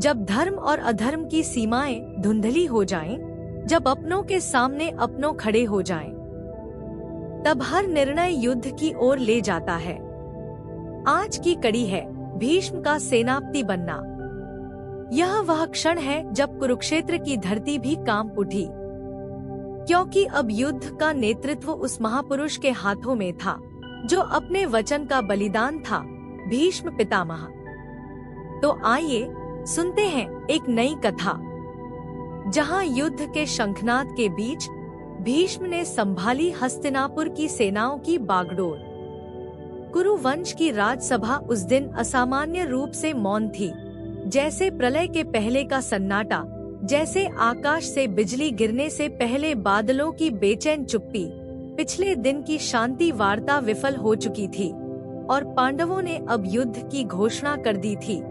जब धर्म और अधर्म की सीमाएं धुंधली हो जाएं, जब अपनों के सामने अपनों खड़े हो जाएं, तब हर निर्णय युद्ध की ओर ले जाता है। आज की कड़ी है भीष्म का सेनापति बनना। यह वह क्षण है जब कुरुक्षेत्र की धरती भी कांप उठी, क्योंकि अब युद्ध का नेतृत्व उस महापुरुष के हाथों में था जो अपने वचन का बलिदान था, भीष्म पितामह। तो आइए सुनते हैं एक नई कथा, जहां युद्ध के शंखनाद के बीच भीष्म ने संभाली हस्तिनापुर की सेनाओं की बागडोर। कुरु वंश की राजसभा उस दिन असामान्य रूप से मौन थी, जैसे प्रलय के पहले का सन्नाटा, जैसे आकाश से बिजली गिरने से पहले बादलों की बेचैन चुप्पी। पिछले दिन की शांति वार्ता विफल हो चुकी थी और पांडवों ने अब युद्ध की घोषणा कर दी थी,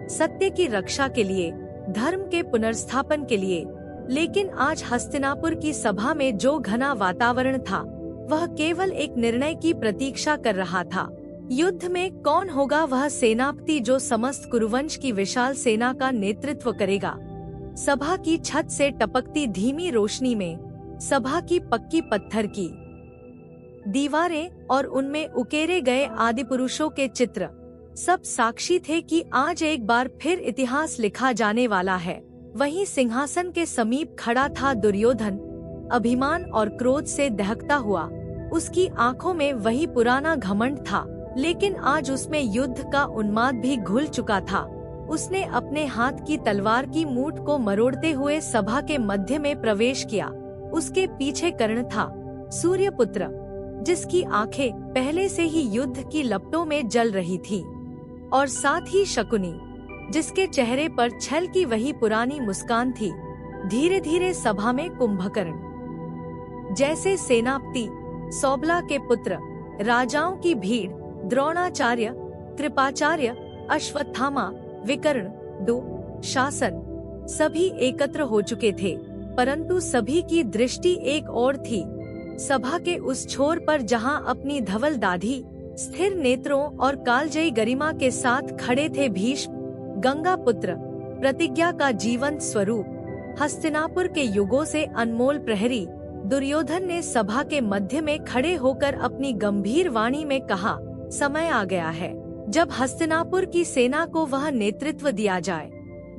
सत्य की रक्षा के लिए, धर्म के पुनर्स्थापन के लिए। लेकिन आज हस्तिनापुर की सभा में जो घना वातावरण था, वह केवल एक निर्णय की प्रतीक्षा कर रहा था। युद्ध में कौन होगा वह सेनापति जो समस्त कुरुवंश की विशाल सेना का नेतृत्व करेगा। सभा की छत से टपकती धीमी रोशनी में सभा की पक्की पत्थर की दीवारें और उनमें उकेरे गए आदि पुरुषों के चित्र सब साक्षी थे कि आज एक बार फिर इतिहास लिखा जाने वाला है। वहीं सिंहासन के समीप खड़ा था दुर्योधन, अभिमान और क्रोध से दहकता हुआ। उसकी आंखों में वही पुराना घमंड था, लेकिन आज उसमें युद्ध का उन्माद भी घुल चुका था। उसने अपने हाथ की तलवार की मूठ को मरोड़ते हुए सभा के मध्य में प्रवेश किया। उसके पीछे कर्ण था, सूर्यपुत्र, जिसकी आंखें पहले से ही युद्ध की लपटों में जल रही थी, और साथ ही शकुनी, जिसके चेहरे पर छल की वही पुरानी मुस्कान थी। धीरे धीरे सभा में कुंभकर्ण जैसे सेनापति, सौबला के पुत्र, राजाओं की भीड़, द्रोणाचार्य, कृपाचार्य, अश्वत्थामा, विकर्ण, शासन, सभी एकत्र हो चुके थे। परंतु सभी की दृष्टि एक और थी। सभा के उस छोर पर जहां अपनी धवल दाढ़ी, स्थिर नेत्रों और कालजयी गरिमा के साथ खड़े थे भीष्म, गंगा पुत्र, प्रतिज्ञा का जीवंत स्वरूप, हस्तिनापुर के युगों से अनमोल प्रहरी। दुर्योधन ने सभा के मध्य में खड़े होकर अपनी गंभीर वाणी में कहा, समय आ गया है जब हस्तिनापुर की सेना को वह नेतृत्व दिया जाए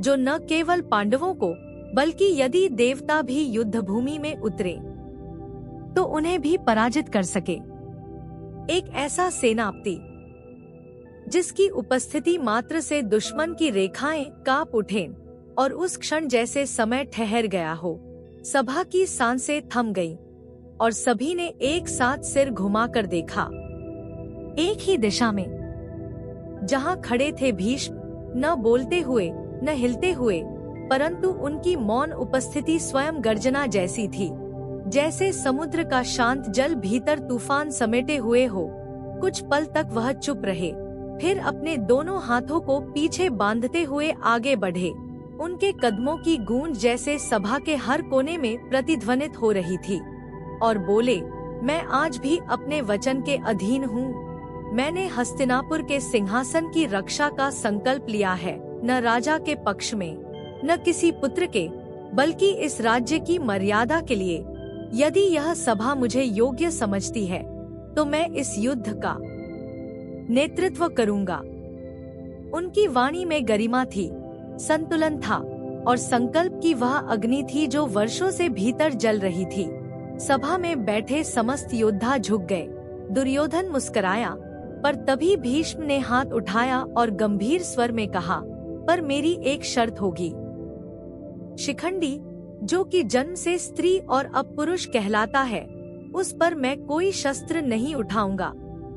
जो न केवल पांडवों को, बल्कि यदि देवता भी युद्ध भूमि में उतरे तो उन्हें भी पराजित कर सके। एक ऐसा सेनापति जिसकी उपस्थिति मात्र से दुश्मन की रेखाएं कांप उठें और उस क्षण जैसे समय ठहर गया हो। सभा की सांसें थम गईं और सभी ने एक साथ सिर घुमाकर देखा। एक ही दिशा में जहां खड़े थे भीष्म, न बोलते हुए न हिलते हुए, परंतु उनकी मौन उपस्थिति स्वयं गर्जना जैसी थी, जैसे समुद्र का शांत जल भीतर तूफान समेटे हुए हो। कुछ पल तक वह चुप रहे, फिर अपने दोनों हाथों को पीछे बांधते हुए आगे बढ़े। उनके कदमों की गूंज जैसे सभा के हर कोने में प्रतिध्वनित हो रही थी, और बोले, मैं आज भी अपने वचन के अधीन हूँ। मैंने हस्तिनापुर के सिंहासन की रक्षा का संकल्प लिया है, न राजा के पक्ष में, न किसी पुत्र के, बल्कि इस राज्य की मर्यादा के लिए। यदि यह सभा मुझे योग्य समझती है तो मैं इस युद्ध का नेतृत्व करूंगा। उनकी वाणी में गरिमा थी, संतुलन था और संकल्प की वह अग्नि थी जो वर्षों से भीतर जल रही थी। सभा में बैठे समस्त योद्धा झुक गए। दुर्योधन मुस्कुराया, पर तभी भीष्म ने हाथ उठाया और गंभीर स्वर में कहा, पर मेरी एक शर्त होगी। शिखंडी, जो कि जन्म से स्त्री और अब पुरुष कहलाता है, उस पर मैं कोई शस्त्र नहीं उठाऊंगा।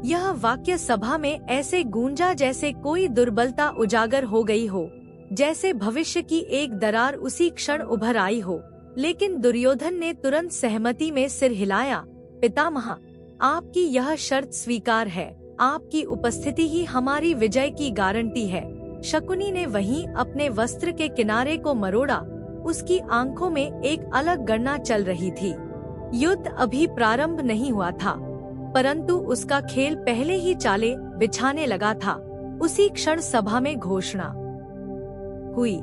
यह वाक्य सभा में ऐसे गूंजा जैसे कोई दुर्बलता उजागर हो गई हो, जैसे भविष्य की एक दरार उसी क्षण उभर आई हो। लेकिन दुर्योधन ने तुरंत सहमति में सिर हिलाया। पितामह, आपकी यह शर्त स्वीकार है। आपकी उपस्थिति ही हमारी विजय की गारंटी है। शकुनी ने वहीं अपने वस्त्र के किनारे को मरोड़ा। उसकी आंखों में एक अलग गणना चल रही थी। युद्ध अभी प्रारंभ नहीं हुआ था, परंतु उसका खेल पहले ही चालें बिछाने लगा था। उसी क्षण सभा में घोषणा हुई,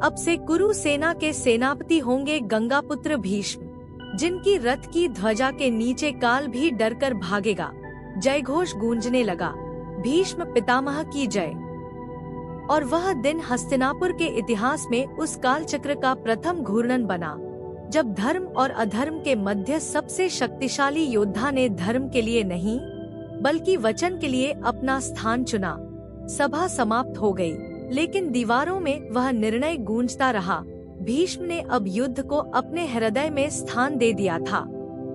अब से कुरु सेना के सेनापति होंगे गंगापुत्र भीष्म, जिनकी रथ की ध्वजा के नीचे काल भी डरकर भागेगा। जय घोष गूंजने लगा, भीष्म पितामह की जय। और वह दिन हस्तिनापुर के इतिहास में उस काल चक्र का प्रथम घूर्णन बना, जब धर्म और अधर्म के मध्य सबसे शक्तिशाली योद्धा ने धर्म के लिए नहीं बल्कि वचन के लिए अपना स्थान चुना। सभा समाप्त हो गई, लेकिन दीवारों में वह निर्णय गूंजता रहा। भीष्म ने अब युद्ध को अपने हृदय में स्थान दे दिया था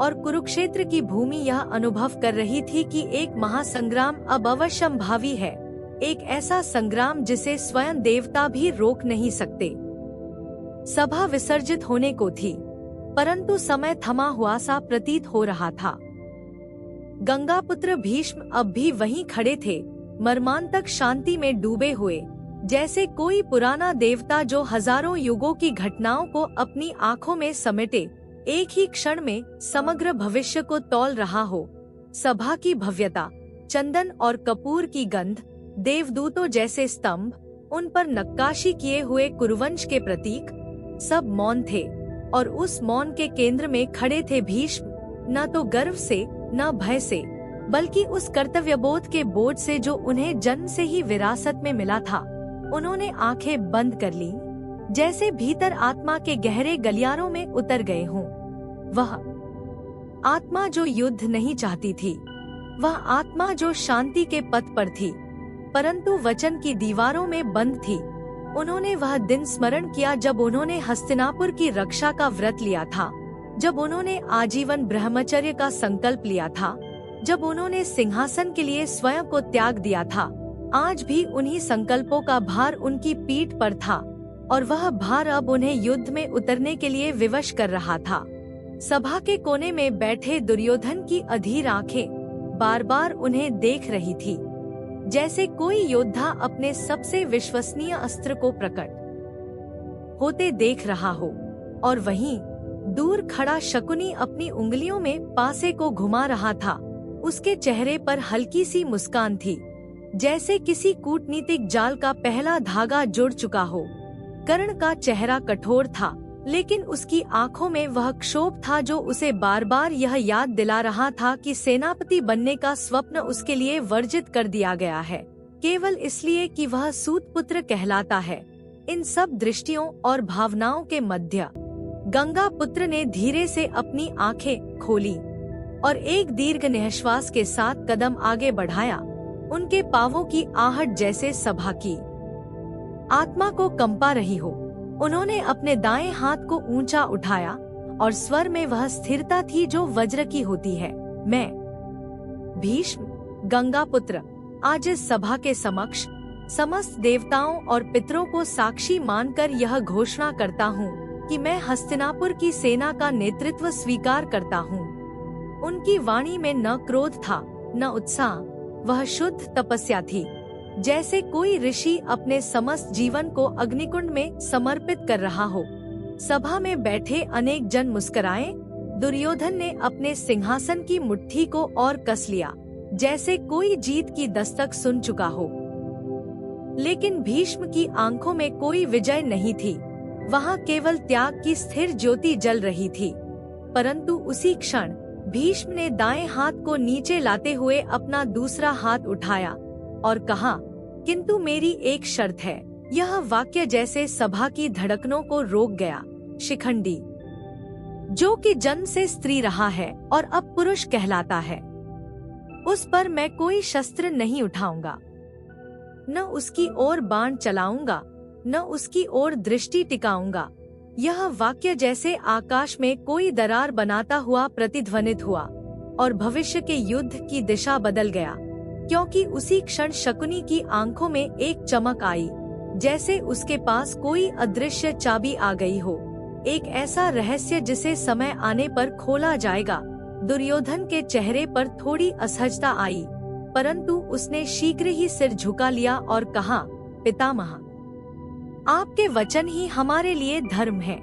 और कुरुक्षेत्र की भूमि यह अनुभव कर रही थी कि एक महासंग्राम अब अवश्यंभावी है, एक ऐसा संग्राम जिसे स्वयं देवता भी रोक नहीं सकते। सभा विसर्जित होने को थी, परंतु समय थमा हुआ सा प्रतीत हो रहा था। गंगापुत्र भीष्म अब भी वहीं खड़े थे, मर्मांतक शांति में डूबे हुए, जैसे कोई पुराना देवता जो हजारों युगों की घटनाओं को अपनी आंखों में समेटे एक ही क्षण में समग्र भविष्य को तौल रहा हो। सभा की भव्यता, चंदन और कपूर की गंध, देवदूतों जैसे स्तंभ, उन पर नक्काशी किए हुए कुरुवंश के प्रतीक, सब मौन थे और उस मौन के केंद्र में खड़े थे भीष्म, न तो गर्व से न भय से, बल्कि उस कर्तव्यबोध के बोझ से जो उन्हें जन्म से ही विरासत में मिला था। उन्होंने आंखें बंद कर ली, जैसे भीतर आत्मा के गहरे गलियारों में उतर गए हों। वह आत्मा जो युद्ध नहीं चाहती थी, वह आत्मा जो शांति के पथ पर थी, परंतु वचन की दीवारों में बंद थी। उन्होंने वह दिन स्मरण किया जब उन्होंने हस्तिनापुर की रक्षा का व्रत लिया था, जब उन्होंने आजीवन ब्रह्मचर्य का संकल्प लिया था, जब उन्होंने सिंहासन के लिए स्वयं को त्याग दिया था। आज भी उन्हीं संकल्पों का भार उनकी पीठ पर था और वह भार अब उन्हें युद्ध में उतरने के लिए विवश कर रहा था। सभा के कोने में बैठे दुर्योधन की अधीर आंखें बार बार उन्हें देख रही थी, जैसे कोई योद्धा अपने सबसे विश्वसनीय अस्त्र को प्रकट होते देख रहा हो। और वहीं दूर खड़ा शकुनी अपनी उंगलियों में पासे को घुमा रहा था। उसके चेहरे पर हल्की सी मुस्कान थी, जैसे किसी कूटनीतिक जाल का पहला धागा जुड़ चुका हो। कर्ण का चेहरा कठोर था, लेकिन उसकी आंखों में वह क्षोभ था जो उसे बार बार यह याद दिला रहा था कि सेनापति बनने का स्वप्न उसके लिए वर्जित कर दिया गया है, केवल इसलिए कि वह सूत पुत्र कहलाता है। इन सब दृष्टियों और भावनाओं के मध्य गंगा पुत्र ने धीरे से अपनी आंखें खोली और एक दीर्घ निश्वास के साथ कदम आगे बढ़ाया। उनके पांवों की आहट जैसे सभा की आत्मा को कंपा रही हो। उन्होंने अपने दाएं हाथ को ऊंचा उठाया और स्वर में वह स्थिरता थी जो वज्र की होती है। मैं भीष्म गंगापुत्र आज इस सभा के समक्ष समस्त देवताओं और पितरों को साक्षी मानकर यह घोषणा करता हूँ कि मैं हस्तिनापुर की सेना का नेतृत्व स्वीकार करता हूँ। उनकी वाणी में न क्रोध था न उत्साह, वह शुद्ध तपस्या थी, जैसे कोई ऋषि अपने समस्त जीवन को अग्निकुंड में समर्पित कर रहा हो। सभा में बैठे अनेक जन मुस्कुराए। दुर्योधन ने अपने सिंहासन की मुट्ठी को और कस लिया, जैसे कोई जीत की दस्तक सुन चुका हो। लेकिन भीष्म की आंखों में कोई विजय नहीं थी, वहाँ केवल त्याग की स्थिर ज्योति जल रही थी। परंतु उसी क्षण भीष्म ने दाएं हाथ को नीचे लाते हुए अपना दूसरा हाथ उठाया और कहा, किंतु मेरी एक शर्त है। यह वाक्य जैसे सभा की धड़कनों को रोक गया। शिखंडी, जो कि जन्म से स्त्री रहा है और अब पुरुष कहलाता है, उस पर मैं कोई शस्त्र नहीं उठाऊंगा, न उसकी ओर बाण चलाऊंगा, न उसकी ओर दृष्टि टिकाऊंगा। यह वाक्य जैसे आकाश में कोई दरार बनाता हुआ प्रतिध्वनित हुआ और भविष्य के युद्ध की दिशा बदल गया, क्योंकि उसी क्षण शकुनी की आंखों में एक चमक आई, जैसे उसके पास कोई अदृश्य चाबी आ गई हो, एक ऐसा रहस्य जिसे समय आने पर खोला जाएगा। दुर्योधन के चेहरे पर थोड़ी असहजता आई, परंतु उसने शीघ्र ही सिर झुका लिया और कहा, पितामह, आपके वचन ही हमारे लिए धर्म है,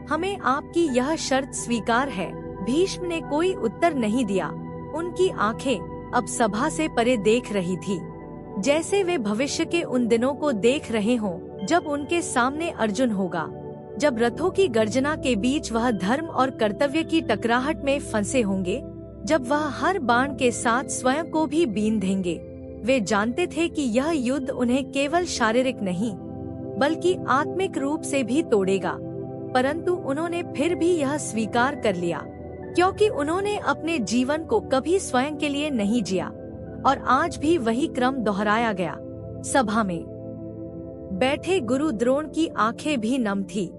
हमें आपकी यह शर्त स्वीकार है। भीष्म ने कोई उत्तर नहीं दिया। उनकी आंखें अब सभा से परे देख रही थी, जैसे वे भविष्य के उन दिनों को देख रहे हों जब उनके सामने अर्जुन होगा, जब रथों की गर्जना के बीच वह धर्म और कर्तव्य की टकराहट में फंसे होंगे, जब वह हर बाण के साथ स्वयं को भी बीन देंगे। वे जानते थे कि यह युद्ध उन्हें केवल शारीरिक नहीं बल्कि आत्मिक रूप से भी तोड़ेगा, परंतु उन्होंने फिर भी यह स्वीकार कर लिया, क्योंकि उन्होंने अपने जीवन को कभी स्वयं के लिए नहीं जिया। और आज भी वही क्रम दोहराया गया। सभा में बैठे गुरु द्रोण की आंखें भी नम थी,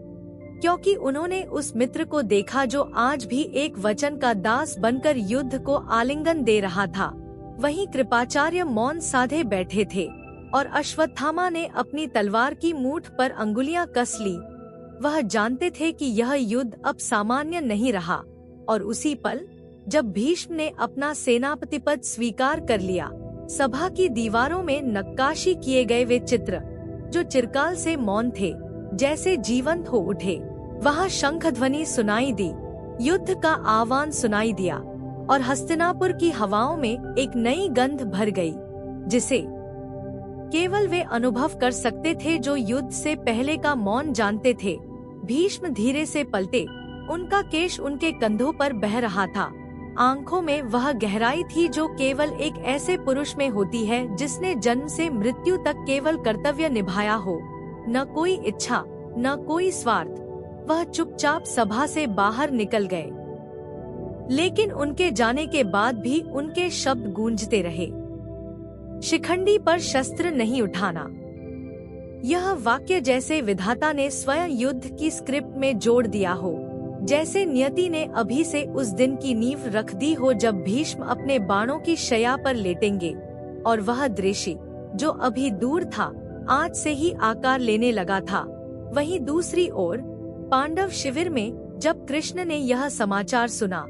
क्योंकि उन्होंने उस मित्र को देखा जो आज भी एक वचन का दास बनकर युद्ध को आलिंगन दे रहा था। वहीं कृपाचार्य मौन साधे बैठे थे और अश्वत्थामा ने अपनी तलवार की मूठ पर अंगुलियां कस ली। वह जानते थे कि यह युद्ध अब सामान्य नहीं रहा, और उसी पल जब भीष्म ने अपना सेनापति पद स्वीकार कर लिया, सभा की दीवारों में नक्काशी किए गए वे चित्र, जो चिरकाल से मौन थे, जैसे जीवंत हो उठे। वहाँ शंख ध्वनि सुनाई दी, युद्ध का आह्वान सुनाई दिया, और हस्तिनापुर की हवाओं में एक नई गंध भर गई, जिसे केवल वे अनुभव कर सकते थे जो युद्ध से पहले का मौन जानते थे। भीष्म धीरे से पलटे, उनका केश उनके कंधों पर बह रहा था। आंखों में वह गहराई थी जो केवल एक ऐसे पुरुष में होती है जिसने जन्म से मृत्यु तक केवल कर्तव्य निभाया हो, न कोई इच्छा, न कोई स्वार्थ। वह चुपचाप सभा से बाहर निकल गए, लेकिन उनके जाने के बाद भी उनके शब्द गूंजते रहे, शिखंडी पर शस्त्र नहीं उठाना। यह वाक्य जैसे विधाता ने स्वयं युद्ध की स्क्रिप्ट में जोड़ दिया हो, जैसे नियति ने अभी से उस दिन की नींव रख दी हो जब भीष्म अपने बाणों की शैया पर लेटेंगे। और वह दृश्य जो अभी दूर था, आज से ही आकार लेने लगा था। वहीं दूसरी ओर पांडव शिविर में जब कृष्ण ने यह समाचार सुना,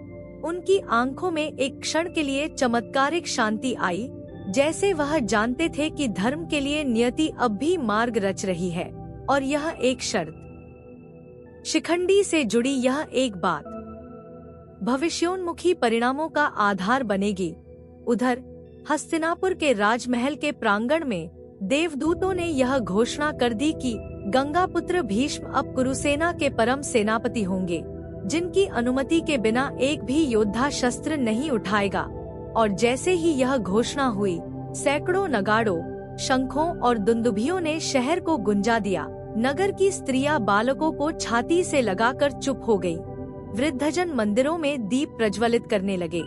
उनकी आंखों में एक क्षण के लिए चमत्कारिक शांति आई, जैसे वह जानते थे कि धर्म के लिए नियति अब भी मार्ग रच रही है। और यह एक शर्त, शिखंडी से जुड़ी यह एक बात, भविष्योन्मुखी परिणामों का आधार बनेगी। उधर हस्तिनापुर के राजमहल के प्रांगण में देवदूतों ने यह घोषणा कर दी कि गंगापुत्र भीष्म अब कुरुसेना के परम सेनापति होंगे, जिनकी अनुमति के बिना एक भी योद्धा शस्त्र नहीं उठाएगा। और जैसे ही यह घोषणा हुई, सैकड़ों नगाड़ों, शंखों और दुंदुभियों ने शहर को गुंजा दिया। नगर की स्त्रियां बालकों को छाती से लगाकर चुप हो गई। वृद्धजन मंदिरों में दीप प्रज्वलित करने लगे,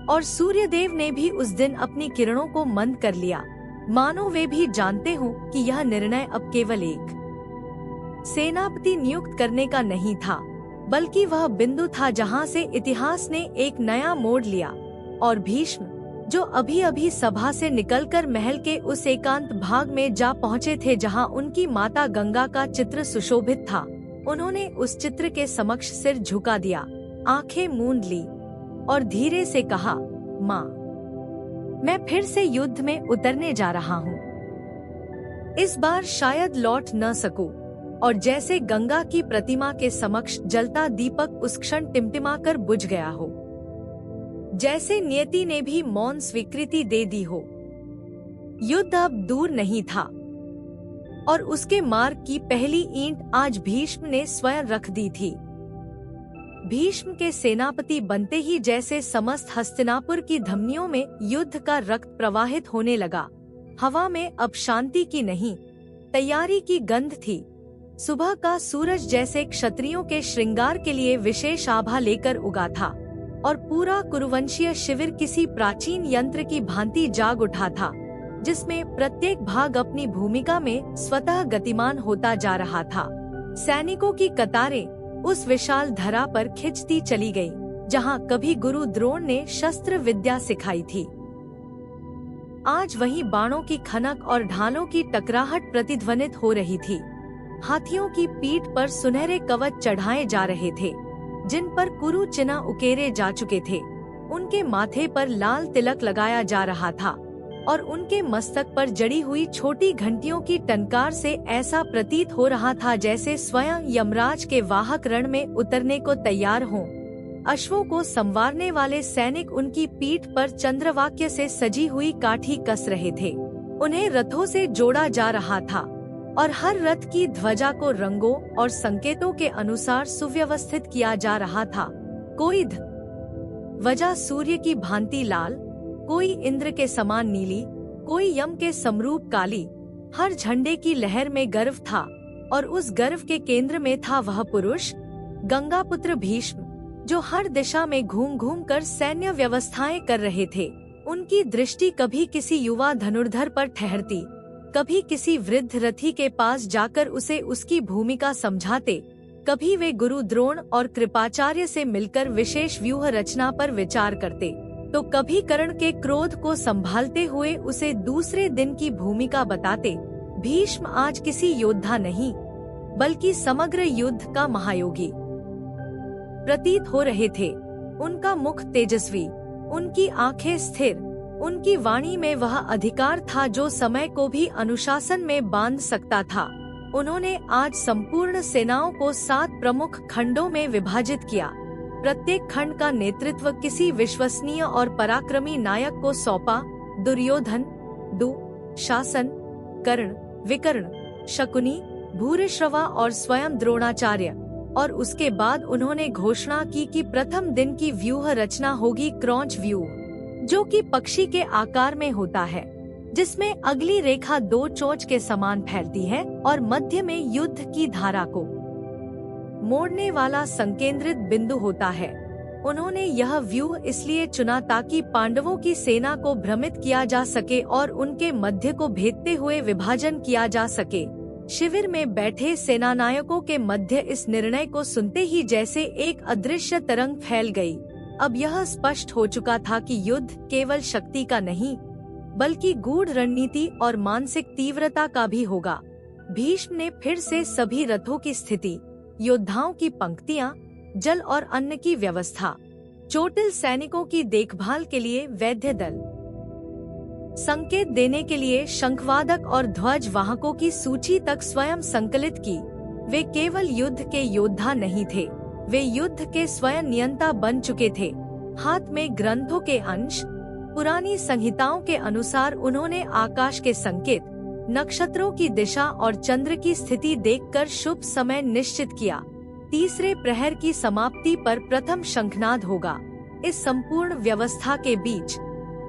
और सूर्यदेव ने भी उस दिन अपनी किरणों को मंद कर लिया, मानो वे भी जानते हों कि यह निर्णय अब केवल एक सेनापति नियुक्त करने का नहीं था, बल्कि वह बिंदु था जहां से इतिहास ने एक नया मोड़ लिया। और भीष्म, जो अभी अभी सभा से निकलकर महल के उस एकांत भाग में जा पहुँचे थे जहां उनकी माता गंगा का चित्र सुशोभित था, उन्होंने उस चित्र के समक्ष सिर झुका दिया, आंखें मूंद ली और धीरे से कहा, माँ, मैं फिर से युद्ध में उतरने जा रहा हूँ। इस बार शायद लौट न सकूं। और जैसे गंगा की प्रतिमा के समक्ष जलता दीपक उस क्षण टिमटिमाकर बुझ गया हो, जैसे नियति ने भी मौन स्वीकृति दे दी हो। युद्ध अब दूर नहीं था, और उसके मार्ग की पहली ईंट आज भीष्म ने स्वयं रख दी थी। भीष्म के सेनापति बनते ही जैसे समस्त हस्तिनापुर की धमनियों में युद्ध का रक्त प्रवाहित होने लगा। हवा में अब शांति की नहीं, तैयारी की गंध थी। सुबह का सूरज जैसे क्षत्रियों के श्रृंगार के लिए विशेष आभा लेकर उगा था, और पूरा कुरुवंशीय शिविर किसी प्राचीन यंत्र की भांति जाग उठा था, जिसमें प्रत्येक भाग अपनी भूमिका में स्वतः गतिमान होता जा रहा था। सैनिकों की कतारें उस विशाल धरा पर खिंचती चली गई, जहां कभी गुरु द्रोण ने शस्त्र विद्या सिखाई थी। आज वहीं बाणों की खनक और ढालों की टकराहट प्रतिध्वनित हो रही थी। हाथियों की पीठ पर सुनहरे कवच चढ़ाए जा रहे थे, जिन पर कुरु चिन्ह उकेरे जा चुके थे। उनके माथे पर लाल तिलक लगाया जा रहा था, और उनके मस्तक पर जड़ी हुई छोटी घंटियों की टनकार से ऐसा प्रतीत हो रहा था जैसे स्वयं यमराज के वाहक रण में उतरने को तैयार हों। अश्वों को संवारने वाले सैनिक उनकी पीठ पर चंद्रवाक्य से सजी हुई काठी कस रहे थे। उन्हें रथों से जोड़ा जा रहा था। और हर रथ की ध्वजा को रंगों और संकेतों के अनुसार सुव्यवस्थित किया जा रहा था। कोई ध्वजा सूर्य की भांति लाल, कोई इंद्र के समान नीली, कोई यम के समरूप काली। हर झंडे की लहर में गर्व था और उस गर्व के केंद्र में था वह पुरुष, गंगापुत्र भीष्म, जो हर दिशा में घूम घूम कर सैन्य व्यवस्थाएं कर रहे थे। उनकी दृष्टि कभी किसी युवा धनुर्धर पर ठहरती, कभी किसी वृद्ध रथी के पास जाकर उसे उसकी भूमिका समझाते, कभी वे गुरु द्रोण और कृपाचार्य से मिलकर विशेष व्यूह रचना पर विचार करते, तो कभी कर्ण के क्रोध को संभालते हुए उसे दूसरे दिन की भूमिका बताते। भीष्म आज किसी योद्धा नहीं, बल्कि समग्र युद्ध का महायोगी प्रतीत हो रहे थे। उनका मुख तेजस्वी, उनकी आंखें स्थिर, उनकी वाणी में वह अधिकार था जो समय को भी अनुशासन में बांध सकता था। उन्होंने आज संपूर्ण सेनाओं को 7 प्रमुख खंडों में विभाजित किया। प्रत्येक खंड का नेतृत्व किसी विश्वसनीय और पराक्रमी नायक को सौंपा। दुर्योधन, शासन, कर्ण, विकर्ण, शकुनी, भूरिश्रवा और स्वयं द्रोणाचार्य। और उसके बाद उन्होंने घोषणा की कि प्रथम दिन की व्यूह रचना होगी क्रौंच व्यूह, जो कि पक्षी के आकार में होता है, जिसमें अगली रेखा 2 चोंच के समान फैलती है और मध्य में युद्ध की धारा को मोड़ने वाला संकेंद्रित बिंदु होता है। उन्होंने यह व्यूह इसलिए चुना ताकि पांडवों की सेना को भ्रमित किया जा सके और उनके मध्य को भेदते हुए विभाजन किया जा सके। शिविर में बैठे सेनानायकों के मध्य इस निर्णय को सुनते ही जैसे एक अदृश्य तरंग फैल गई। अब यह स्पष्ट हो चुका था कि युद्ध केवल शक्ति का नहीं, बल्कि गूढ़ रणनीति और मानसिक तीव्रता का भी होगा। भीष्म ने फिर से सभी रथों की स्थिति, योद्धाओं की पंक्तियां, जल और अन्न की व्यवस्था, चोटिल सैनिकों की देखभाल के लिए वैद्य दल, संकेत देने के लिए शंखवादक और ध्वज वाहकों की सूची तक स्वयं संकलित की। वे केवल युद्ध के योद्धा नहीं थे, वे युद्ध के स्वयं नियंता बन चुके थे। हाथ में ग्रंथों के अंश, पुरानी संहिताओं के अनुसार उन्होंने आकाश के संकेत, नक्षत्रों की दिशा और चंद्र की स्थिति देखकर शुभ समय निश्चित किया। तीसरे प्रहर की समाप्ति पर प्रथम शंखनाद होगा। इस संपूर्ण व्यवस्था के बीच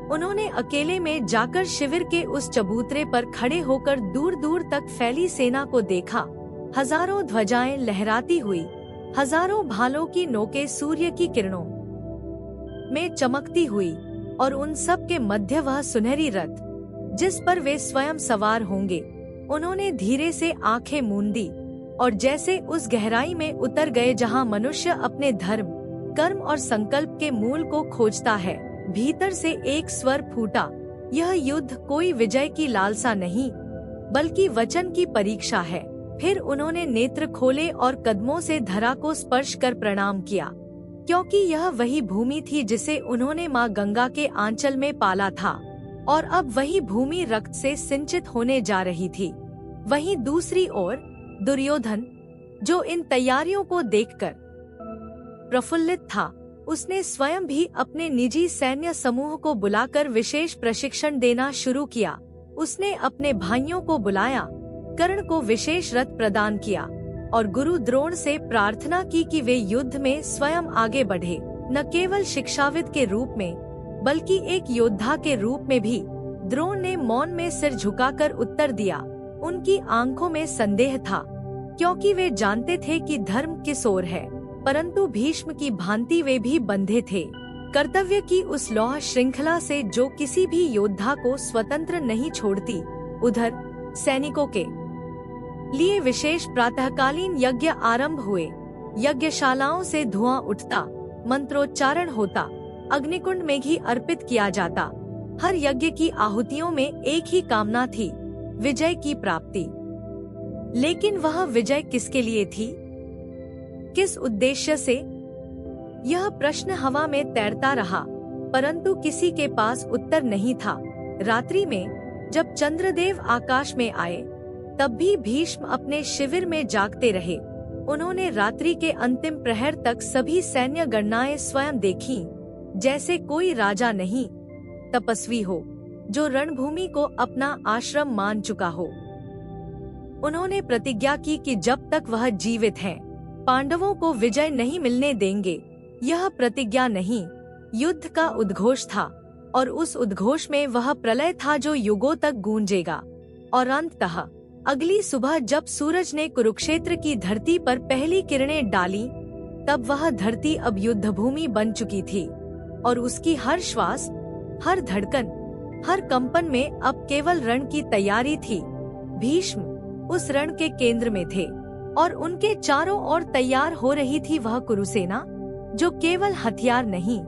उन्होंने अकेले में जाकर शिविर के उस चबूतरे पर खड़े होकर दूर दूर तक फैली सेना को देखा। हजारों ध्वजाएं लहराती हुई, हजारों भालों की नोकें सूर्य की किरणों में चमकती हुई, और उन सब के मध्य वह सुनहरी रथ जिस पर वे स्वयं सवार होंगे। उन्होंने धीरे से आंखें मूंदी और जैसे उस गहराई में उतर गए जहां मनुष्य अपने धर्म, कर्म और संकल्प के मूल को खोजता है। भीतर से एक स्वर फूटा, यह युद्ध कोई विजय की लालसा नहीं, बल्कि वचन की परीक्षा है। फिर उन्होंने नेत्र खोले और कदमों से धरा को स्पर्श कर प्रणाम किया, क्योंकि यह वही भूमि थी जिसे उन्होंने मां गंगा के आंचल में पाला था, और अब वही भूमि रक्त से सिंचित होने जा रही थी। वहीं दूसरी ओर दुर्योधन, जो इन तैयारियों को देखकर प्रफुल्लित था, उसने स्वयं भी अपने निजी सैन्य समूह को बुलाकर विशेष प्रशिक्षण देना शुरू किया। उसने अपने भाइयों को बुलाया, कर्ण को विशेष रथ प्रदान किया और गुरु द्रोण से प्रार्थना की कि वे युद्ध में स्वयं आगे बढ़े, न केवल शिक्षाविद के रूप में, बल्कि एक योद्धा के रूप में भी। द्रोण ने मौन में सिर झुकाकर उत्तर दिया। उनकी आंखों में संदेह था, क्योंकि वे जानते थे कि धर्म किस ओर है, परंतु भीष्म की भांति वे भी बंधे थे कर्तव्य की उस लौह श्रृंखला से जो किसी भी योद्धा को स्वतंत्र नहीं छोड़ती। उधर सैनिकों के लिए विशेष प्रातःकालीन यज्ञ आरंभ हुए। यज्ञशालाओं से धुआं उठता, मंत्रोच्चारण होता, अग्निकुंड में घी अर्पित किया जाता। हर यज्ञ की आहुतियों में एक ही कामना थी, विजय की प्राप्ति। लेकिन वह विजय किसके लिए थी, किस उद्देश्य से? यह प्रश्न हवा में तैरता रहा, परंतु किसी के पास उत्तर नहीं था। रात्रि में जब चंद्रदेव आकाश में आए, तब भी भीष्म अपने शिविर में जागते रहे। उन्होंने रात्रि के अंतिम प्रहर तक सभी सैन्य गणनाएं स्वयं देखीं, जैसे कोई राजा नहीं, तपस्वी हो, जो रणभूमि को अपना आश्रम मान चुका हो। उन्होंने प्रतिज्ञा की कि जब तक वह जीवित हैं, पांडवों को विजय नहीं मिलने देंगे। यह प्रतिज्ञा नहीं, युद्ध का उद्घोष था, और उस उद्घोष में वह प्रलय था जो युगों तक गूंजेगा। और अंततः अगली सुबह जब सूरज ने कुरुक्षेत्र की धरती पर पहली किरणें डाली, तब वह धरती अब युद्धभूमि बन चुकी थी, और उसकी हर श्वास, हर धड़कन, हर कंपन में अब केवल रण की तैयारी थी। भीष्म उस रण के केंद्र में थे, और उनके चारों ओर तैयार हो रही थी वह कुरुसेना, जो केवल हथियार नहीं,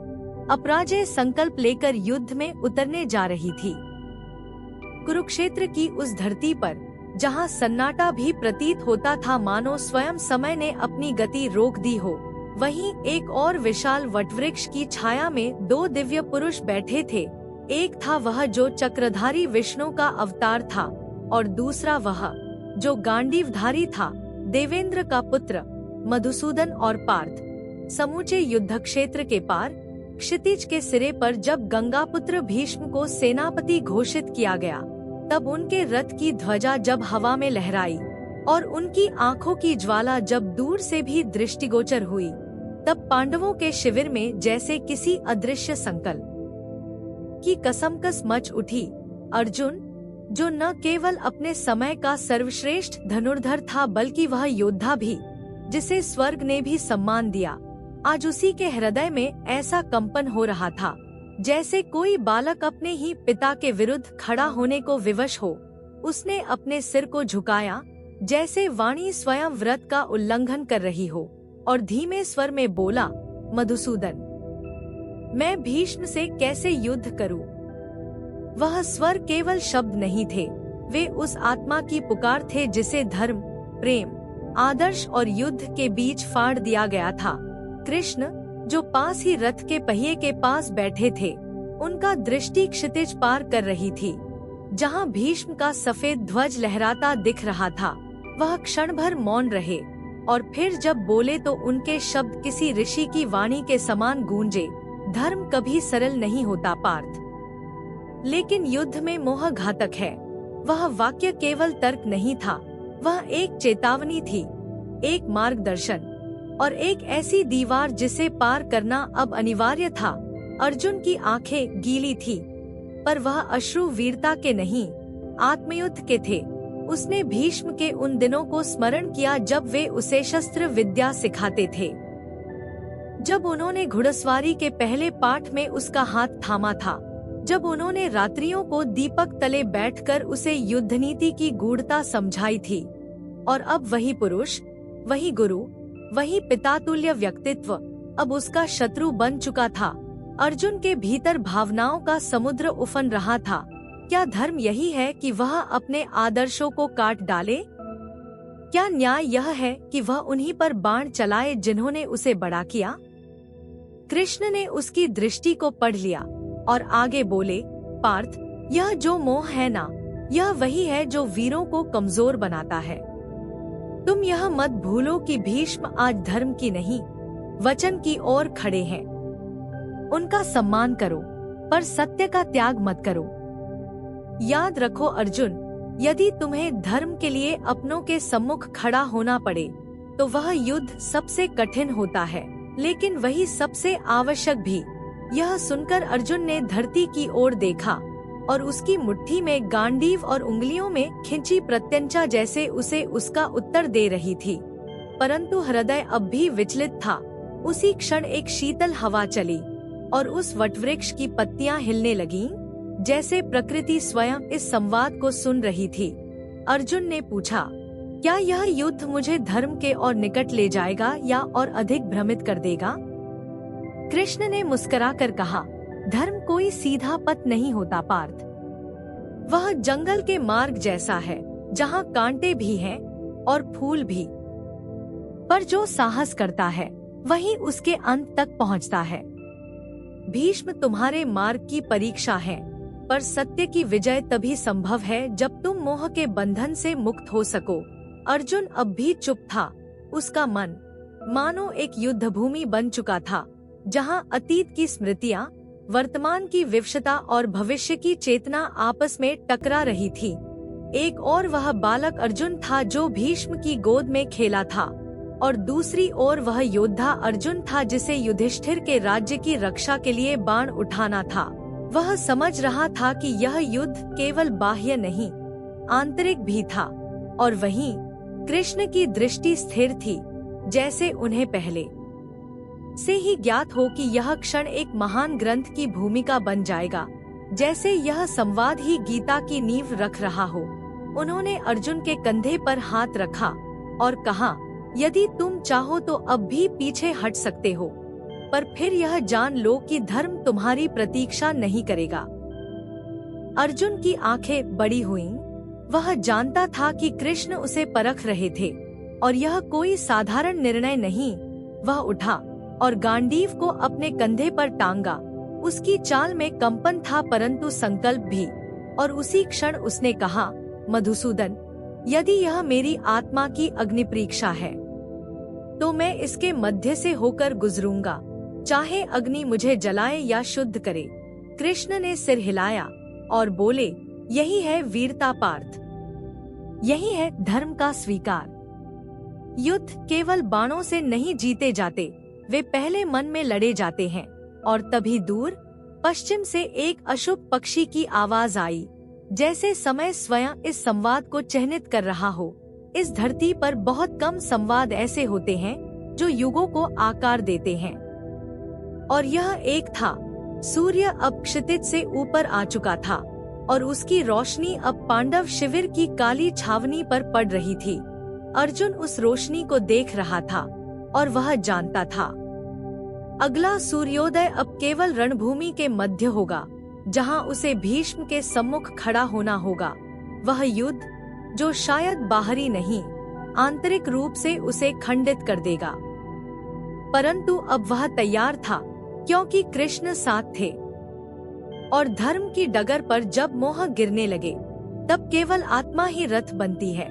अपराजय संकल्प लेकर युद्ध में उतरने जा रही थी। कुरुक्षेत्र की उस धरती पर जहां सन्नाटा भी प्रतीत होता था मानो स्वयं समय ने अपनी गति रोक दी हो, वहीं एक और विशाल वटवृक्ष की छाया में दो दिव्य पुरुष बैठे थे। एक था वह जो चक्रधारी विष्णु का अवतार था, और दूसरा वह जो गांडीवधारी था, देवेंद्र का पुत्र मधुसूदन और पार्थ। समूचे युद्ध क्षेत्र के पार क्षितिज के सिरे पर जब गंगापुत्र भीष्म को सेनापति घोषित किया गया, तब उनके रथ की ध्वजा जब हवा में लहराई और उनकी आंखों की ज्वाला जब दूर से भी दृष्टिगोचर हुई, तब पांडवों के शिविर में जैसे किसी अदृश्य संकल्प की कसमकस मच उठी। अर्जुन, जो न केवल अपने समय का सर्वश्रेष्ठ धनुर्धर था, बल्कि वह योद्धा भी जिसे स्वर्ग ने भी सम्मान दिया, आज उसी के हृदय में ऐसा कंपन हो रहा था जैसे कोई बालक अपने ही पिता के विरुद्ध खड़ा होने को विवश हो। उसने अपने सिर को झुकाया जैसे वाणी स्वयं व्रत का उल्लंघन कर रही हो, और धीमे स्वर में बोला, मधुसूदन, मैं भीष्म से कैसे युद्ध करूं? वह स्वर केवल शब्द नहीं थे, वे उस आत्मा की पुकार थे जिसे धर्म, प्रेम, आदर्श और युद्ध के बीच फाड़ दिया गया था। कृष्ण, जो पास ही रथ के पहिए के पास बैठे थे, उनका दृष्टि क्षितिज पार कर रही थी, जहां भीष्म का सफेद ध्वज लहराता दिख रहा था। वह क्षण भर मौन रहे, और फिर जब बोले तो उनके शब्द किसी ऋषि की वाणी के समान गूंजे। धर्म कभी सरल नहीं होता पार्थ, लेकिन युद्ध में मोह घातक है। वह वाक्य केवल तर्क नहीं था, वह एक चेतावनी थी, एक मार्गदर्शन, और एक ऐसी दीवार जिसे पार करना अब अनिवार्य था। अर्जुन की आंखें गीली थी, पर वह अश्रु वीरता के नहीं, आत्मयुद्ध के थे। उसने भीष्म के उन दिनों को स्मरण किया जब वे उसे शस्त्र विद्या सिखाते थे, जब उन्होंने घुड़सवारी के पहले पाठ में उसका हाथ थामा था, जब उन्होंने रात्रियों को दीपक तले बैठकर उसे युद्धनीति की गूढ़ता समझाई थी। और अब वही पुरुष, वही गुरु, वही पितातुल्य व्यक्तित्व अब उसका शत्रु बन चुका था। अर्जुन के भीतर भावनाओं का समुद्र उफन रहा था। क्या धर्म यही है कि वह अपने आदर्शों को काट डाले? क्या न्याय यह है कि वह उन्हीं पर बाण चलाए जिन्होंने उसे बड़ा किया? कृष्ण ने उसकी दृष्टि को पढ़ लिया और आगे बोले, पार्थ, यह जो मोह है ना, यह वही है जो वीरों को कमजोर बनाता है। तुम यह मत भूलो कि भीष्म आज धर्म की नहीं, वचन की ओर खड़े हैं। उनका सम्मान करो, पर सत्य का त्याग मत करो। याद रखो अर्जुन, यदि तुम्हें धर्म के लिए अपनों के सम्मुख खड़ा होना पड़े, तो वह युद्ध सबसे कठिन होता है, लेकिन वही सबसे आवश्यक भी। यह सुनकर अर्जुन ने धरती की ओर देखा, और उसकी मुट्ठी में गांडीव और उंगलियों में खिंची प्रत्यंचा जैसे उसे उसका उत्तर दे रही थी, परंतु हृदय अब भी विचलित था। उसी क्षण एक शीतल हवा चली और उस वटवृक्ष की पत्तियां हिलने लगीं, जैसे प्रकृति स्वयं इस संवाद को सुन रही थी। अर्जुन ने पूछा, क्या यह युद्ध मुझे धर्म के और निकट ले जाएगा या और अधिक भ्रमित कर देगा? कृष्ण ने मुस्कुराकर कहा, धर्म कोई सीधा पथ नहीं होता पार्थ। वह जंगल के मार्ग जैसा है, जहाँ कांटे भी हैं और फूल भी, पर जो साहस करता है वही उसके अंत तक पहुँचता है। भीष्म तुम्हारे मार्ग की परीक्षा है, पर सत्य की विजय तभी संभव है जब तुम मोह के बंधन से मुक्त हो सको। अर्जुन अब भी चुप था। उसका मन मानो एक युद्धभूमि बन चुका था, जहां अतीत की स्मृतियां, वर्तमान की विवशता और भविष्य की चेतना आपस में टकरा रही थी। एक और वह बालक अर्जुन था जो भीष्म की गोद में खेला था, और दूसरी ओर वह योद्धा अर्जुन था जिसे युधिष्ठिर के राज्य की रक्षा के लिए बाण उठाना था। वह समझ रहा था कि यह युद्ध केवल बाह्य नहीं, आंतरिक भी था, और वहीं कृष्ण की दृष्टि स्थिर थी, जैसे उन्हें पहले से ही ज्ञात हो कि यह क्षण एक महान ग्रंथ की भूमिका बन जाएगा, जैसे यह संवाद ही गीता की नींव रख रहा हो। उन्होंने अर्जुन के कंधे पर हाथ रखा और कहा, यदि तुम चाहो तो अब भी पीछे हट सकते हो, पर फिर यह जान लो कि धर्म तुम्हारी प्रतीक्षा नहीं करेगा। अर्जुन की आंखें बड़ी हुईं। वह जानता था कि कृष्ण उसे परख रहे थे और यह कोई साधारण निर्णय नहीं। वह उठा और गांडीव को अपने कंधे पर टांगा। उसकी चाल में कंपन था परंतु संकल्प भी, और उसी क्षण उसने कहा, मधुसूदन, यदि यह मेरी आत्मा की अग्नि परीक्षा है तो मैं इसके मध्य से होकर गुजरूंगा, चाहे अग्नि मुझे जलाए या शुद्ध करे। कृष्ण ने सिर हिलाया और बोले, यही है वीरता पार्थ, यही है धर्म का स्वीकार। युद्ध केवल बाणों से नहीं जीते जाते, वे पहले मन में लड़े जाते हैं। और तभी दूर पश्चिम से एक अशुभ पक्षी की आवाज आई, जैसे समय स्वयं इस संवाद को चिह्नित कर रहा हो। इस धरती पर बहुत कम संवाद ऐसे होते हैं जो युगों को आकार देते हैं, और यह एक था। सूर्य अब क्षितिज से ऊपर आ चुका था और उसकी रोशनी अब पांडव शिविर की काली छावनी पर पड़ रही थी। अर्जुन उस रोशनी को देख रहा था और वह जानता था, अगला सूर्योदय अब केवल रणभूमि के मध्य होगा, जहां उसे भीष्म के सम्मुख खड़ा होना होगा। वह युद्ध जो शायद बाहरी नहीं, आंतरिक रूप से उसे खंडित कर देगा। परंतु अब वह तैयार था, क्योंकि कृष्ण साथ थे। और धर्म की डगर पर जब मोह गिरने लगे, तब केवल आत्मा ही रथ बनती है,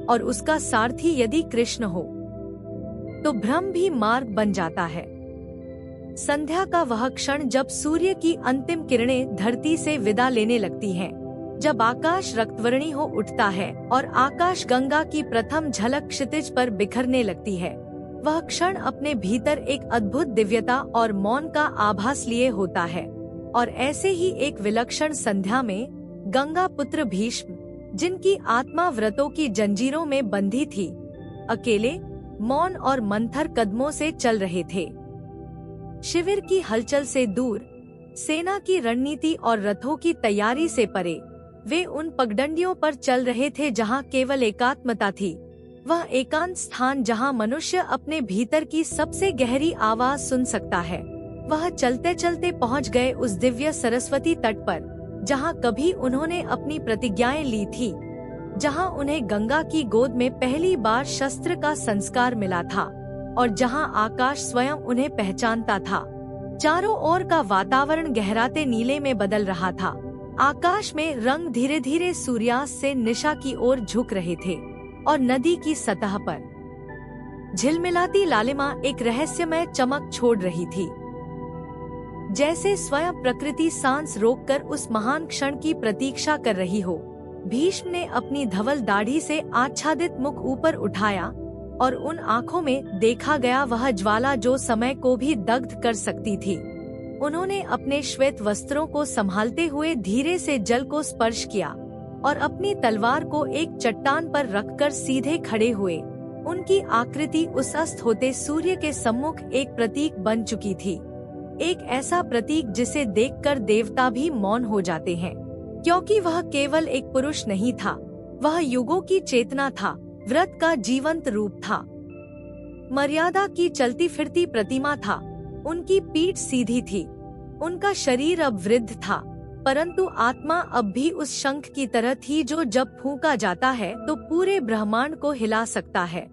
और उसका सारथी यदि कृष्ण हो तो भ्रम भी मार्ग बन जाता है। संध्या का वह क्षण जब सूर्य की अंतिम किरणें धरती से विदा लेने लगती हैं, जब आकाश रक्तवर्णी हो उठता है और आकाश गंगा की प्रथम झलक क्षितिज पर बिखरने लगती है, वह क्षण अपने भीतर एक अद्भुत दिव्यता और मौन का आभास लिए होता है। और ऐसे ही एक विलक्षण संध्या में गंगा पुत्र भीष्म, जिनकी आत्मा व्रतों की जंजीरों में बंधी थी, अकेले मौन और मंथर कदमों से चल रहे थे। शिविर की हलचल से दूर, सेना की रणनीति और रथों की तैयारी से परे, वे उन पगडंडियों पर चल रहे थे जहां केवल एकात्मता थी। वह एकांत स्थान जहां मनुष्य अपने भीतर की सबसे गहरी आवाज सुन सकता है। वह चलते चलते पहुंच गए उस दिव्य सरस्वती तट पर, जहां कभी उन्होंने अपनी प्रतिज्ञाएं ली थी, जहां उन्हें गंगा की गोद में पहली बार शस्त्र का संस्कार मिला था, और जहां आकाश स्वयं उन्हें पहचानता था। चारों ओर का वातावरण गहराते नीले में बदल रहा था। आकाश में रंग धीरे धीरे सूर्यास्त से निशा की ओर झुक रहे थे, और नदी की सतह पर झिलमिलाती लालिमा एक रहस्यमय चमक छोड़ रही थी, जैसे स्वयं प्रकृति सांस रोककर उस महान क्षण की प्रतीक्षा कर रही हो। भीष्म ने अपनी धवल दाढ़ी से आच्छादित मुख ऊपर उठाया, और उन आँखों में देखा गया वह ज्वाला जो समय को भी दग्ध कर सकती थी। उन्होंने अपने श्वेत वस्त्रों को संभालते हुए धीरे से जल को स्पर्श किया, और अपनी तलवार को एक चट्टान पर रखकर सीधे खड़े हुए। उनकी आकृति उस अस्त होते सूर्य के सम्मुख एक प्रतीक बन चुकी थी, एक ऐसा प्रतीक जिसे देखकर देवता भी मौन हो जाते हैं, क्योंकि वह केवल एक पुरुष नहीं था, वह युगों की चेतना था, व्रत का जीवंत रूप था, मर्यादा की चलती फिरती प्रतिमा था। उनकी पीठ सीधी थी, उनका शरीर अब वृद्ध था, परंतु आत्मा अब भी उस शंख की तरह थी जो जब फूंका जाता है तो पूरे ब्रह्मांड को हिला सकता है।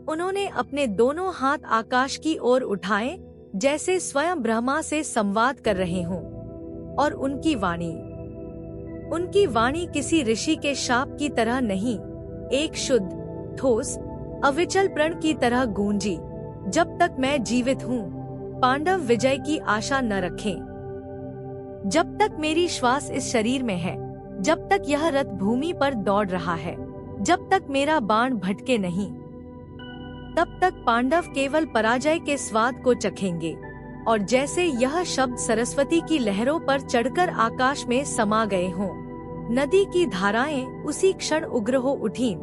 उन्होंने अपने दोनों हाथ आकाश की ओर उठाए, जैसे स्वयं ब्रह्मा से संवाद कर रहे हों, और उनकी वाणी किसी ऋषि के शाप की तरह नहीं, एक शुद्ध, ठोस, अविचल प्रण की तरह गूंजी। जब तक मैं जीवित हूँ, पांडव विजय की आशा न रखें। जब तक मेरी श्वास इस शरीर में है, जब तक यह रथ भूमि पर दौड़ रहा है, जब तक मेरा बाण भटके नहीं, तब तक पांडव केवल पराजय के स्वाद को चखेंगे। और जैसे यह शब्द सरस्वती की लहरों पर चढ़कर आकाश में समा गए हों, नदी की धाराएं उसी क्षण उग्र हो उठीं।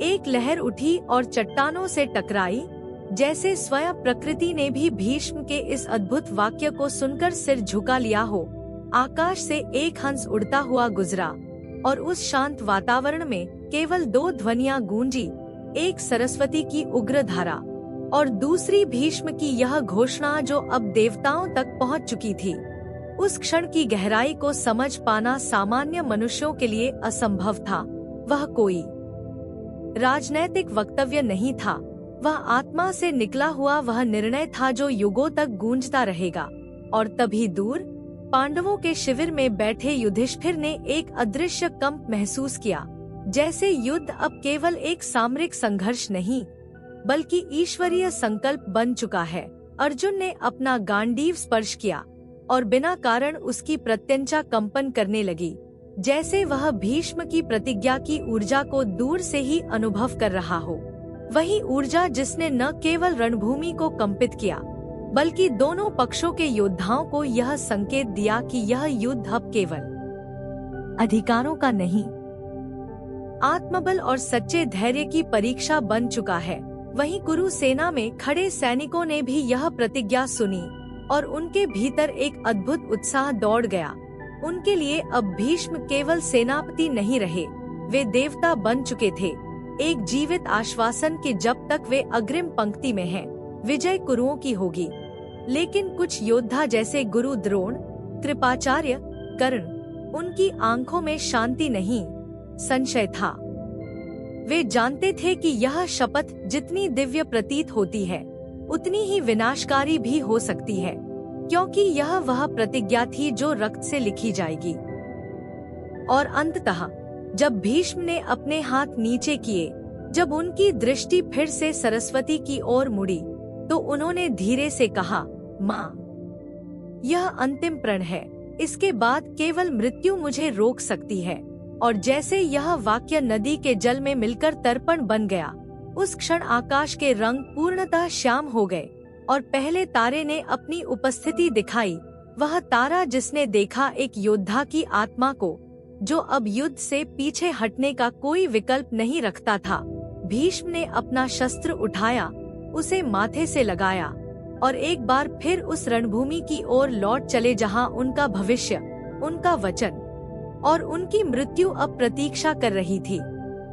एक लहर उठी और चट्टानों से टकराई, जैसे स्वयं प्रकृति ने भी भीष्म के इस अद्भुत वाक्य को सुनकर सिर झुका लिया हो। आकाश से एक हंस उड़ता हुआ गुजरा और उस शांत वातावरण में केवल दो ध्वनियां गूंजी, एक सरस्वती की उग्र धारा और दूसरी भीष्म की यह घोषणा जो अब देवताओं तक पहुंच चुकी थी। उस क्षण की गहराई को समझ पाना सामान्य मनुष्यों के लिए असंभव था। वह कोई राजनैतिक वक्तव्य नहीं था, वह आत्मा से निकला हुआ वह निर्णय था जो युगों तक गूंजता रहेगा। और तभी दूर पांडवों के शिविर में बैठे युधिष्ठिर ने एक अदृश्य कंप महसूस किया, जैसे युद्ध अब केवल एक सामरिक संघर्ष नहीं बल्कि ईश्वरीय संकल्प बन चुका है। अर्जुन ने अपना गांडीव स्पर्श किया और बिना कारण उसकी प्रत्यंचा कंपन करने लगी, जैसे वह भीष्म की प्रतिज्ञा की ऊर्जा को दूर से ही अनुभव कर रहा हो। वही ऊर्जा जिसने न केवल रणभूमि को कंपित किया बल्कि दोनों पक्षों के योद्धाओं को यह संकेत दिया कि यह युद्ध अब केवल अधिकारों का नहीं, आत्मबल और सच्चे धैर्य की परीक्षा बन चुका है। वहीं कुरु सेना में खड़े सैनिकों ने भी यह प्रतिज्ञा सुनी और उनके भीतर एक अद्भुत उत्साह दौड़ गया। उनके लिए अब भीष्म केवल सेनापति नहीं रहे, वे देवता बन चुके थे। एक जीवित आश्वासन कि जब तक वे अग्रिम पंक्ति में हैं, विजय कुरुओं की होगी। लेकिन कुछ योद्धा जैसे गुरु द्रोण, कृपाचार्य, कर्ण, उनकी आंखों में शांति नहीं, संशय था। वे जानते थे कि यह शपथ जितनी दिव्य प्रतीत होती है उतनी ही विनाशकारी भी हो सकती है, क्योंकि यह वह प्रतिज्ञा थी जो रक्त से लिखी जाएगी। और अंततः जब भीष्म ने अपने हाथ नीचे किए, जब उनकी दृष्टि फिर से सरस्वती की ओर मुड़ी, तो उन्होंने धीरे से कहा, माँ, यह अंतिम प्रण है, इसके बाद केवल मृत्यु मुझे रोक सकती है। और जैसे यह वाक्य नदी के जल में मिलकर तर्पण बन गया, उस क्षण आकाश के रंग पूर्णतः श्याम हो गए और पहले तारे ने अपनी उपस्थिति दिखाई। वह तारा जिसने देखा एक योद्धा की आत्मा को, जो अब युद्ध से पीछे हटने का कोई विकल्प नहीं रखता था। भीष्म ने अपना शस्त्र उठाया, उसे माथे से लगाया और एक बार फिर उस रणभूमि की ओर लौट चले जहां उनका भविष्य, उनका वचन और उनकी मृत्यु अब प्रतीक्षा कर रही थी।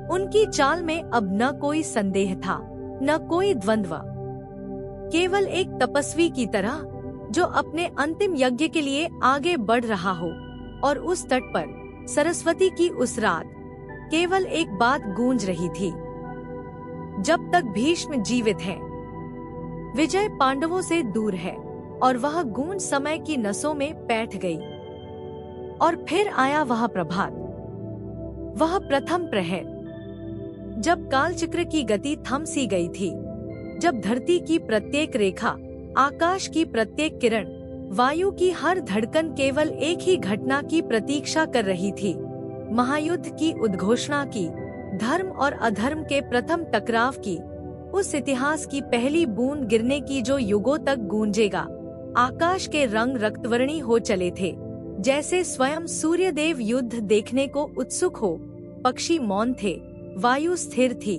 उनकी चाल में अब न कोई संदेह था, न कोई द्वंद्व, केवल एक तपस्वी की तरह जो अपने अंतिम यज्ञ के लिए आगे बढ़ रहा हो। और उस तट पर सरस्वती की उस रात केवल एक बात गूंज रही थी, जब तक भीष्म जीवित है, विजय पांडवों से दूर है। और वह गूंज समय की नसों में बैठ गई। और फिर आया वह प्रभात, वह प्रथम प्रहर, जब कालचक्र की गति थम सी गई थी, जब धरती की प्रत्येक रेखा, आकाश की प्रत्येक किरण, वायु की हर धड़कन केवल एक ही घटना की प्रतीक्षा कर रही थी, महायुद्ध की उद्घोषणा की, धर्म और अधर्म के प्रथम टकराव की, उस इतिहास की पहली बूंद गिरने की जो युगों तक गूंजेगा। आकाश के रंग रक्तवर्णी हो चले थे, जैसे स्वयं सूर्यदेव युद्ध देखने को उत्सुक हो। पक्षी मौन थे, वायु स्थिर थी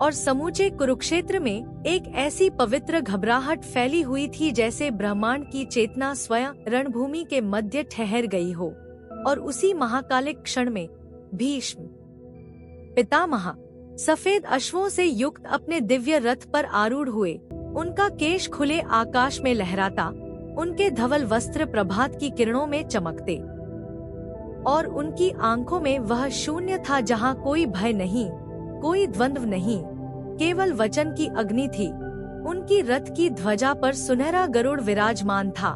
और समूचे कुरुक्षेत्र में एक ऐसी पवित्र घबराहट फैली हुई थी जैसे ब्रह्मांड की चेतना स्वयं रणभूमि के मध्य ठहर गई हो। और उसी महाकालिक क्षण में भीष्म पितामह सफेद अश्वों से युक्त अपने दिव्य रथ पर आरूढ़ हुए। उनका केश खुले आकाश में लहराता, उनके धवल वस्त्र प्रभात की किरणों में चमकते और उनकी आंखों में वह शून्य था जहां कोई भय नहीं, कोई द्वंद्व नहीं, केवल वचन की अग्नि थी। उनकी रथ की ध्वजा पर सुनहरा गरुड़ विराजमान था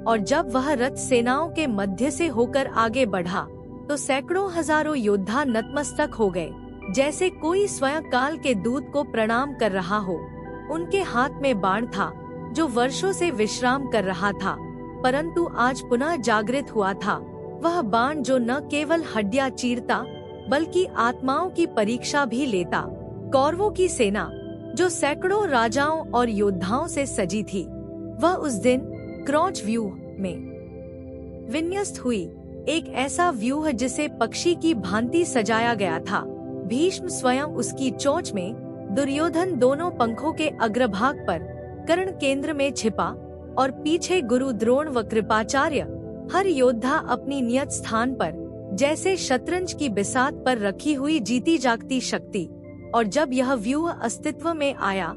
और जब वह रथ सेनाओं के मध्य से होकर आगे बढ़ा तो सैकड़ों हजारों योद्धा नतमस्तक हो गए, जैसे कोई स्वयं काल के दूत को प्रणाम कर रहा हो। उनके हाथ में बाण था जो वर्षों से विश्राम कर रहा था, परंतु आज पुनः जागृत हुआ था। वह बाण जो न केवल हड्डियां चीरता बल्कि आत्माओं की परीक्षा भी लेता। कौरवों की सेना जो सैकड़ों राजाओं और योद्धाओं से सजी थी, वह उस दिन क्रौंच व्यूह में विन्यस्त हुई, एक ऐसा व्यूह जिसे पक्षी की भांति सजाया गया था। भीष्म स्वयं उसकी चोंच में, दुर्योधन दोनों पंखों के अग्रभाग पर, कर्ण केंद्र में छिपा और पीछे गुरु द्रोण व कृपाचार्य, हर योद्धा अपनी नियत स्थान पर, जैसे शतरंज की बिसात पर रखी हुई जीती जागती शक्ति। और जब यह व्यूह अस्तित्व में आया